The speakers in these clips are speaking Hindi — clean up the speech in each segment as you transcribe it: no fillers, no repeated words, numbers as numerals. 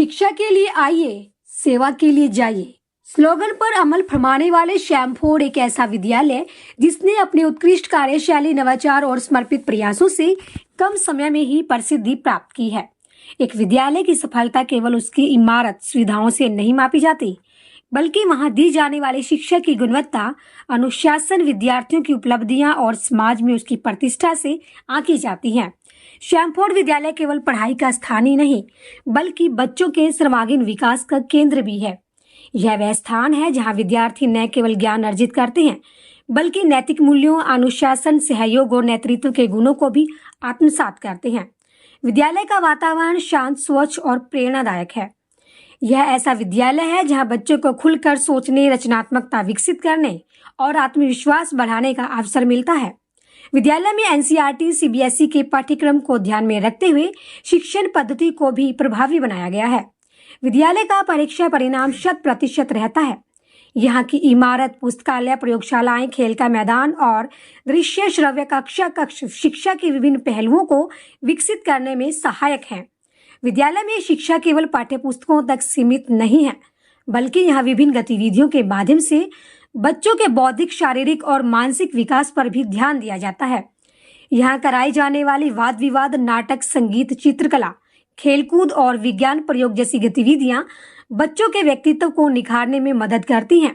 शिक्षा के लिए आइए, सेवा के लिए जाइए। स्लोगन पर अमल फरमाने वाले शैमफोर्ड एक ऐसा विद्यालय जिसने अपने उत्कृष्ट कार्यशैली, नवाचार और समर्पित प्रयासों से कम समय में ही प्रसिद्धि प्राप्त की है। एक विद्यालय की सफलता केवल उसकी इमारत सुविधाओं से नहीं मापी जाती, बल्कि वहां दी जाने वाली शिक्षा की गुणवत्ता, अनुशासन, विद्यार्थियों की उपलब्धियां और समाज में उसकी प्रतिष्ठा से आंकी जाती हैं। शैमफोर्ड विद्यालय केवल पढ़ाई का स्थान ही नहीं, बल्कि बच्चों के सर्वांगीण विकास का केंद्र भी है। यह वह स्थान है जहां विद्यार्थी न केवल ज्ञान अर्जित करते हैं, बल्कि नैतिक मूल्यों, अनुशासन, सहयोग और नेतृत्व के गुणों को भी आत्मसात करते हैं। विद्यालय का वातावरण शांत, स्वच्छ और प्रेरणादायक है। यह ऐसा विद्यालय है जहां बच्चों को खुलकर सोचने, रचनात्मकता विकसित करने और आत्मविश्वास बढ़ाने का अवसर मिलता है। विद्यालय में एनसीईआरटी, सीबीएसई के पाठ्यक्रम को ध्यान में रखते हुए शिक्षण पद्धति को भी प्रभावी बनाया गया है। विद्यालय का परीक्षा परिणाम 100% रहता है। यहाँ की इमारत, पुस्तकालय, प्रयोगशालाएं, खेल का मैदान और दृश्य श्रव्य कक्ष शिक्षा के विभिन्न पहलुओं को विकसित करने में सहायक हैं। विद्यालय में शिक्षा केवल पाठ्य पुस्तकों तक सीमित नहीं है, बल्कि यहाँ विभिन्न गतिविधियों के माध्यम से बच्चों के बौद्धिक, शारीरिक और मानसिक विकास पर भी ध्यान दिया जाता है। यहाँ कराई जाने वाली वाद विवाद, नाटक, संगीत, चित्रकला, खेलकूद और विज्ञान प्रयोग जैसी गतिविधियां बच्चों के व्यक्तित्व को निखारने में मदद करती हैं।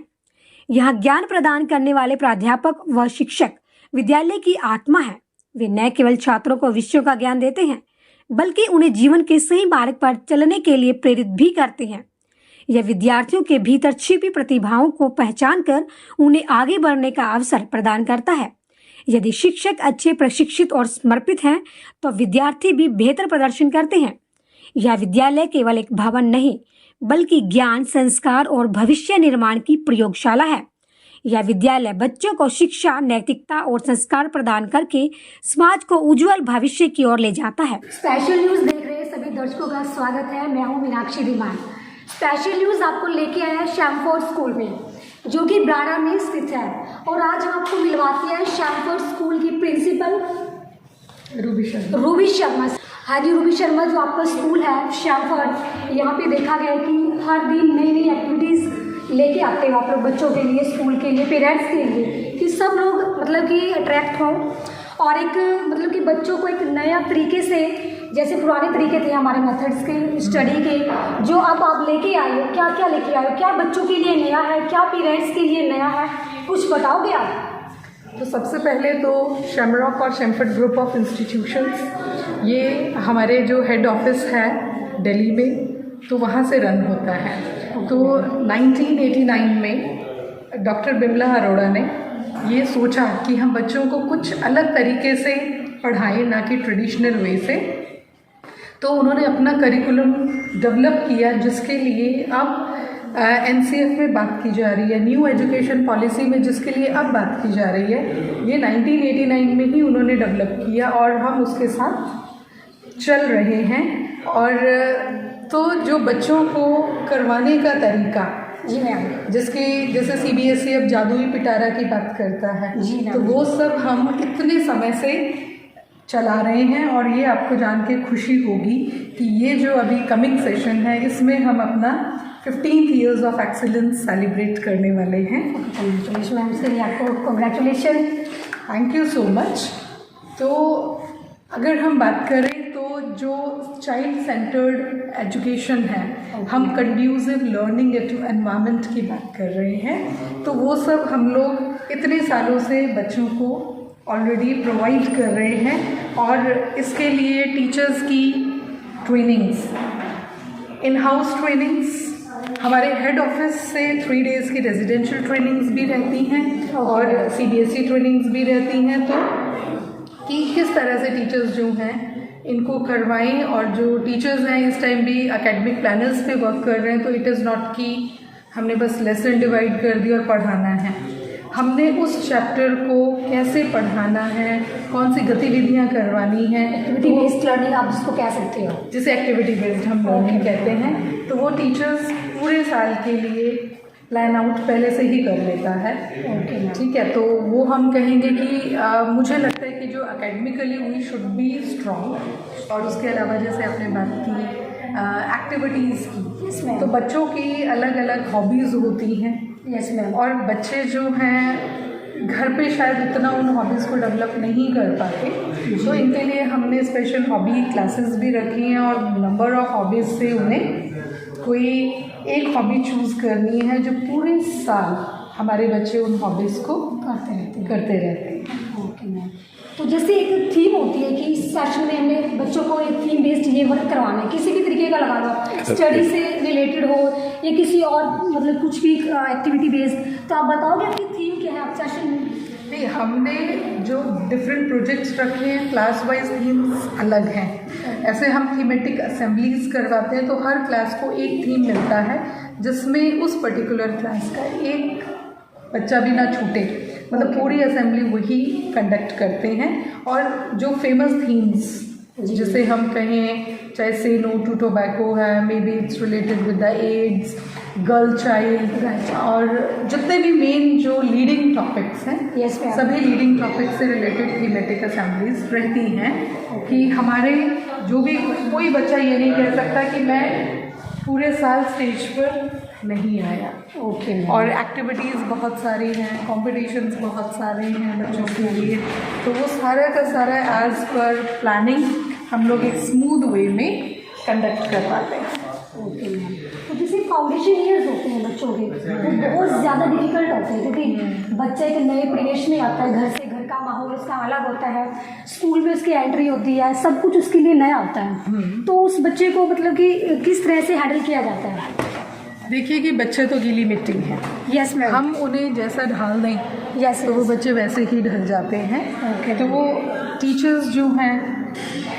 यहाँ ज्ञान प्रदान करने वाले प्राध्यापक व शिक्षक विद्यालय की आत्मा है। वे न केवल छात्रों को विषयों का ज्ञान देते हैं, बल्कि उन्हें जीवन के सही मार्ग पर चलने के लिए प्रेरित भी करते हैं। यह विद्यार्थियों के भीतर छिपी प्रतिभाओं को पहचान कर उन्हें आगे बढ़ने का अवसर प्रदान करता है। यदि शिक्षक अच्छे, प्रशिक्षित और समर्पित हैं, तो विद्यार्थी भी बेहतर प्रदर्शन करते हैं। यह विद्यालय केवल एक भवन नहीं, बल्कि ज्ञान, संस्कार और भविष्य निर्माण की प्रयोगशाला है। यह विद्यालय बच्चों को शिक्षा, नैतिकता और संस्कार प्रदान करके समाज को उज्जवल भविष्य की ओर ले जाता है। स्पेशल न्यूज देख रहे सभी दर्शकों का स्वागत है। मैं हूं मीनाक्षी धीमान। स्पेशल न्यूज आपको लेके आया है शैमफोर्ड स्कूल में, जो कि ब्राड़ा में स्थित है, और आज हम आपको मिलवाते हैं शैमफोर्ड स्कूल की प्रिंसिपल रूबी शर्मा। हाँ जी, रूबी शर्मा, जो आपका स्कूल है शैमफोर्ड, यहाँ पे देखा गया है कि हर दिन नई नई एक्टिविटीज़ लेके आते हो आप लोग बच्चों के लिए, स्कूल के लिए, पेरेंट्स के लिए, कि सब लोग मतलब कि अट्रैक्ट हों और एक मतलब कि बच्चों को एक नया तरीके से, जैसे पुराने तरीके थे हमारे मेथड्स के स्टडी के, जो अब आप लेके आए हो, क्या क्या लेके आए हो, क्या बच्चों के लिए नया है, क्या पेरेंट्स के लिए नया है, कुछ बताओगे आप? तो सबसे पहले तो शैमरॉक और शैमफोर्ड ग्रुप ऑफ इंस्टीट्यूशंस, ये हमारे जो हेड ऑफिस है दिल्ली में, तो वहाँ से रन होता है। तो 1989 में डॉक्टर बिमला अरोड़ा ने ये सोचा कि हम बच्चों को कुछ अलग तरीके से पढ़ाएं, ना कि ट्रेडिशनल वे से। तो उन्होंने अपना करिकुलम डेवलप किया, जिसके लिए अब एनसीएफ में बात की जा रही है, न्यू एजुकेशन पॉलिसी में जिसके लिए अब बात की जा रही है, ये 1989 में ही उन्होंने डेवलप किया और हम उसके साथ चल रहे हैं। और तो जो बच्चों को करवाने का तरीका, जी मैम, जैसे सीबीएसई अब जादुई पिटारा की बात करता है, तो वो सब हम इतने समय से चला रहे हैं। और ये आपको जान के खुशी होगी कि ये जो अभी कमिंग सेशन है, इसमें हम अपना 15th years of excellence celebrate करने वाले हैं। कंग्रेचुलेशन मैम, इसके लिए आपको congratulation. Thank you so much. तो अगर हम बात करें तो जो चाइल्ड सेंटर्ड एजुकेशन है, हम कंड्यूसिव लर्निंग एनवायरनमेंट की बात कर रहे हैं, तो वो सब हम लोग इतने सालों से बच्चों को ऑलरेडी प्रोवाइड कर रहे हैं। और इसके लिए टीचर्स की ट्रेनिंग्स, इन हाउस ट्रेनिंग्स, हमारे हेड ऑफिस से 3 डेज़ की रेजिडेंशियल ट्रेनिंग्स भी रहती हैं और सीबीएसई ट्रेनिंग्स भी रहती हैं। तो कि किस तरह से टीचर्स जो हैं इनको करवाएं, और जो टीचर्स हैं इस टाइम भी एकेडमिक प्लानर्स पे वर्क कर रहे हैं। तो इट इज़ नॉट कि हमने बस लेसन डिवाइड कर दिया और पढ़ाना है, हमने उस चैप्टर को कैसे पढ़ाना है, कौन सी गतिविधियाँ करवानी है, एक्टिविटी बेस्ड लर्निंग आप जिसको कह सकते हो, जिसे एक्टिविटी बेस्ड हम लर्निंग कहते हैं। तो वो टीचर्स पूरे साल के लिए प्लान आउट पहले से ही कर लेता है। ठीक है, तो वो हम कहेंगे कि मुझे लगता है कि जो academically we should be strong, और उसके अलावा जैसे आपने बात की एक्टिविटीज़ Yes, की। ma'am. तो बच्चों की अलग अलग हॉबीज़ होती हैं यस मैम। और बच्चे जो हैं घर पे शायद इतना उन हॉबीज़ को डेवलप नहीं कर पाते, तो इनके लिए हमने स्पेशल हॉबी क्लासेस भी रखी हैं और नंबर ऑफ हॉबीज़ से उन्हें कोई एक हॉबी चूज़ करनी है जो पूरे साल हमारे बच्चे उन हॉबीज़ को करते रहते हैं। Okay ma'am. तो जैसे एक थीम होती है कि इस सेशन में हमने बच्चों को एक थीम बेस्ड ये वर्क करवाना है, किसी भी तरीके का लगा लो, स्टडी से रिलेटेड हो या किसी और मतलब कुछ भी एक्टिविटी बेस्ड, तो आप बताओगे आपकी थीम क्या है आप सेशन में? नहीं, हमने जो डिफरेंट प्रोजेक्ट्स रखे हैं क्लास वाइज थीम्स अलग हैं। ऐसे हम थीमेटिक असेंबलीज करवाते हैं तो हर क्लास को एक थीम मिलता है जिसमें उस पर्टिकुलर क्लास का एक बच्चा भी ना छूटे, मतलब पूरी असेंबली वही कंडक्ट करते हैं। और जो फेमस थीम्स जिसे हम कहें, चाहे से नो टू टोबैको है, maybe it's related with the AIDS, girl child, और जितने भी मेन जो लीडिंग टॉपिक्स हैं Yes, ma'am. सभी लीडिंग टॉपिक से रिलेटेड थीमेटिक असेंबलीज रहती हैं कि हमारे जो भी कोई बच्चा ये नहीं कह सकता कि मैं पूरे साल स्टेज पर नहीं आया। ओके और एक्टिविटीज़ बहुत सारी हैं, कॉम्पिटिशन्स बहुत सारे हैं बच्चों के लिए, तो वो सारा का सारा एज पर प्लानिंग हम लोग एक स्मूथ वे में कंडक्ट कर पाते हैं। Okay ma'am. तो जैसे फाउंडेशन ईयर्स होते हैं बच्चों के, वो बहुत ज़्यादा डिफिकल्ट होते हैं क्योंकि बच्चा एक नए परिवेश में आता है, घर से घर का माहौल उसका अलग होता है, स्कूल में उसकी एंट्री होती है, सब कुछ उसके लिए नया होता है। तो उस बच्चे को मतलब कि किस तरह से हैंडल किया जाता है? देखिए कि बच्चे तो गीली मिट्टी हैं, यस मैम। हम उन्हें जैसा ढाल दें यस तो वो बच्चे वैसे ही ढल जाते हैं। Okay. तो वो टीचर्स जो हैं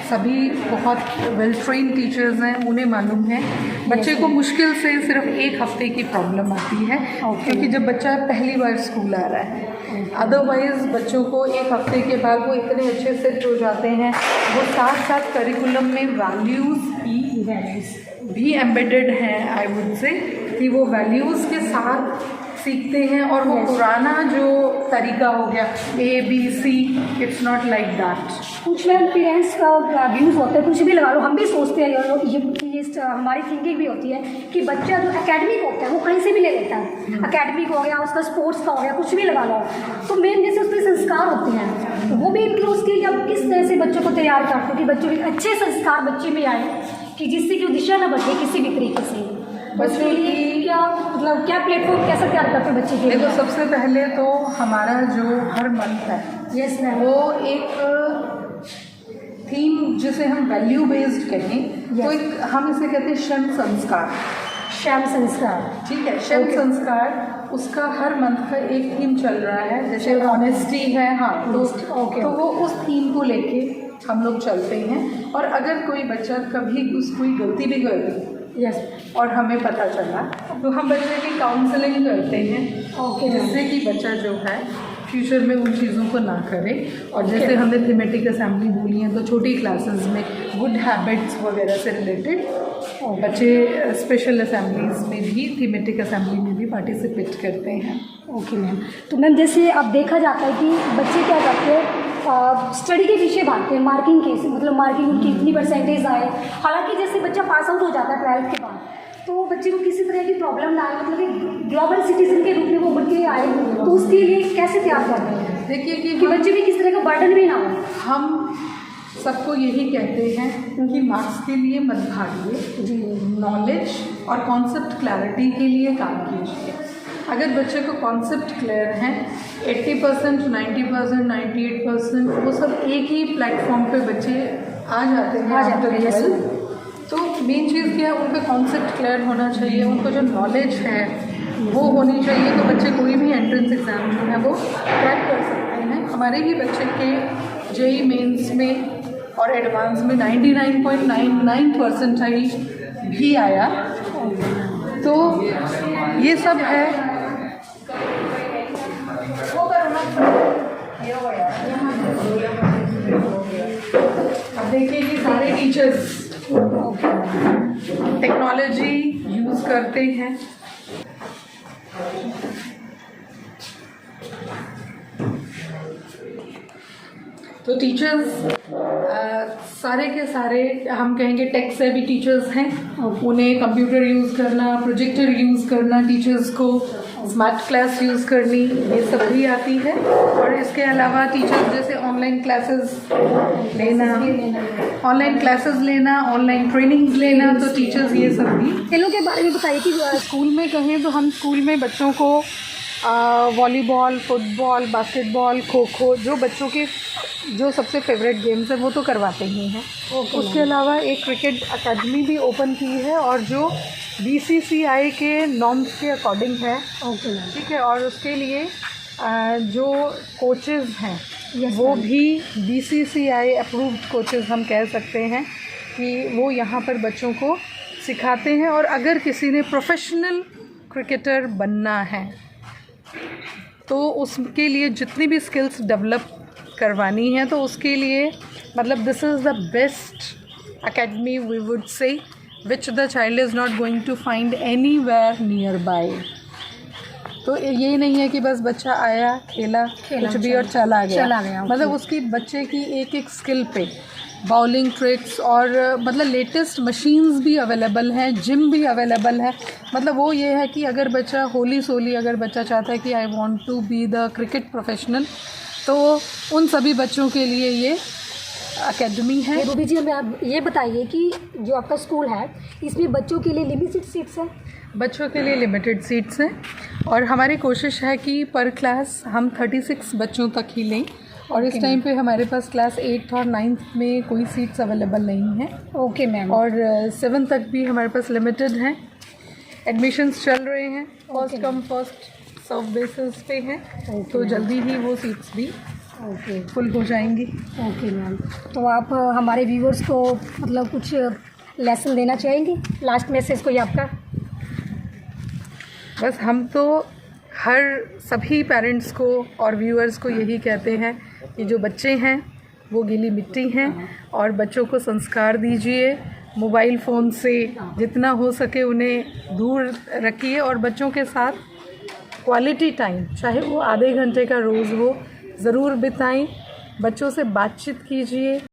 सभी बहुत वेल ट्रेन टीचर्स हैं, उन्हें मालूम है बच्चे को मुश्किल से सिर्फ एक हफ्ते की प्रॉब्लम आती है। Okay. क्योंकि जब बच्चा पहली बार स्कूल आ रहा है, अदरवाइज बच्चों को एक हफ्ते के बाद वो इतने अच्छे सेट हो जाते हैं, वो साथ साथ करिकुलम में वैल्यूज़ भी एम्बेडेड हैं। आई वुड से कि वो वैल्यूज़ के साथ सीखते हैं और वो पुराना जो तरीका हो गया ABC, it's not like that. कुछ मैम पेरेंट्स का व्यूज़ होते हैं, कुछ भी लगा लो, हम भी सोचते हैं ये हमारी थिंकिंग भी होती है कि बच्चा जो एकेडमिक होता है वो कहीं से भी ले लेता है, एकेडमिक हो गया, उसका स्पोर्ट्स का हो गया, कुछ भी लगा लो। तो मेन जैसे उसके संस्कार होते हैं, तो वो भी मतलब उसके लिए आप किस तरह से बच्चों को तैयार करते हो कि बच्चों के अच्छे संस्कार बच्चे में आए, कि जिससे कि वो दिशा न बदले किसी भी तरीके से। बच्चों की क्या मतलब क्या प्लेटफॉर्म कैसे तैयार करते हैं बच्चे के लिए? देखो, सबसे पहले तो हमारा जो हर मंथ है यस मैम, वो एक थीम जिसे हम वैल्यू बेस्ड कहें तो एक हम इसे कहते हैं श्रम संस्कार। श्याम संस्कार, ठीक है, श्रम संस्कार उसका हर मंथ का एक थीम चल रहा है। जैसे ऑनेस्टी है, हाँ, तो वो उस थीम को लेके हम लोग चलते हैं। और अगर कोई बच्चा कभी कोई गलती भी कर दी यस, और हमें पता चला तो हम बच्चे की काउंसलिंग करते हैं, ओके, जिससे कि बच्चा जो है फ्यूचर में उन चीज़ों को ना करे। और जैसे हमने थीमेटिक असेंबली बोली है तो छोटी क्लासेस में गुड हैबिट्स वगैरह से रिलेटेड बच्चे स्पेशल असेंबलीज में भी, थीमेटिक असेंबली में भी पार्टिसिपेट करते हैं। Okay ma'am. तो मैम जैसे अब देखा जाता है कि बच्चे क्या करते हैं, स्टडी के पीछे भागते हैं, मार्किंग के, मतलब मार्किंग उनकी इतनी परसेंटेज आए। हालांकि जैसे बच्चा पास आउट हो जाता है 12th के बाद, तो बच्चे को किसी तरह की प्रॉब्लम ना आए, मतलब एक ग्लोबल सिटीजन के रूप में वो उभर के आए, तो उसके लिए कैसे तैयार करते हैं? देखिए कि बच्चे भी किस तरह का बर्डन भी ना हो। हम सबको यही कहते हैं कि मार्क्स के लिए मत भागिए जी, नॉलेज और कॉन्सेप्ट क्लैरिटी के लिए काम कीजिए। अगर बच्चे को कॉन्सेप्ट क्लियर है, 80%, 90%, 98%, वो सब एक ही प्लेटफॉर्म पे बच्चे आ जाते हैं। तो मेन चीज़ क्या है, उनका कॉन्सेप्ट क्लियर होना चाहिए, उनको जो नॉलेज है वो होनी चाहिए, तो बच्चे कोई भी एंट्रेंस एग्ज़ाम जो है वो क्रैक कर सकते हैं। हमारे ही बच्चे के JEE मेंस में और एडवांस में 99.99 परसेंटाइल भी आया। तो ये सब है। अब देखिए कि सारे टीचर्स टेक्नोलॉजी यूज़ करते हैं। तो टीचर्स सारे के सारे हम कहेंगे टेक से भी टीचर्स हैं। उन्हें कंप्यूटर यूज़ करना, प्रोजेक्टर यूज़ करना, टीचर्स को स्मार्ट क्लास यूज़ करनी, ये सब भी आती है। और इसके अलावा टीचर्स जैसे ऑनलाइन क्लासेस लेना, ऑनलाइन ट्रेनिंग्स लेना, तो टीचर्स ये सब भी। खेलों के बारे में बताइए कि स्कूल में कहें तो हम स्कूल में बच्चों को volleyball, football, basketball, kho kho, जो बच्चों के जो सबसे फेवरेट गेम्स हैं वो तो करवाते ही हैं। उसके अलावा एक क्रिकेट अकेडमी भी ओपन की है और जो BCCI के नॉर्म्स के अकॉर्डिंग है। ठीक है। और उसके लिए जो कोचेज़ हैं वो भी BCCI अप्रूव्ड कोचेज़ हम कह सकते हैं कि वो यहाँ पर बच्चों को सिखाते हैं। और अगर किसी ने प्रोफेशनल क्रिकेटर बनना है तो उसके लिए जितनी भी स्किल्स डेवलप करवानी है तो उसके लिए मतलब this is the best academy we would say which the child is not going to find anywhere nearby. तो ये नहीं है कि बस बच्चा आया, खेला कुछ भी और चला गया। मतलब उसकी बच्चे की एक एक स्किल पे बाउलिंग ट्रिक्स और मतलब लेटेस्ट मशीन्स भी अवेलेबल हैं, जिम भी अवेलेबल है। मतलब वो ये है कि अगर बच्चा होली सोली अगर बच्चा चाहता है कि I want to be the cricket professional, तो उन सभी बच्चों के लिए ये एकेडमी है। रूबी जी, हमें आप ये बताइए कि जो आपका स्कूल है इसमें बच्चों के लिए लिमिटेड सीट्स हैं? बच्चों के लिए लिमिटेड सीट्स हैं और हमारी कोशिश है कि पर क्लास हम 36 बच्चों तक ही लें। और इस टाइम पे हमारे पास क्लास 8th और 9th में कोई सीट्स अवेलेबल नहीं हैं। Okay ma'am. और 7th तक भी हमारे पास लिमिटेड हैं। एडमिशन्स चल रहे हैं, first come first serve basis पे हैं। तो जल्दी ही वो सीट्स भी फुल हो जाएंगी। Okay ma'am. तो आप हमारे व्यूअर्स को मतलब कुछ लेसन देना चाहेंगे? लास्ट मैसेज कोई आपका? बस हम तो हर सभी पेरेंट्स को और व्यूअर्स को यही कहते हैं कि जो बच्चे हैं वो गीली मिट्टी हैं और बच्चों को संस्कार दीजिए। मोबाइल फ़ोन से जितना हो सके उन्हें दूर रखिए और बच्चों के साथ क्वालिटी टाइम, चाहे वो आधे घंटे का रोज़ हो, ज़रूर बिताएं। बच्चों से बातचीत कीजिए।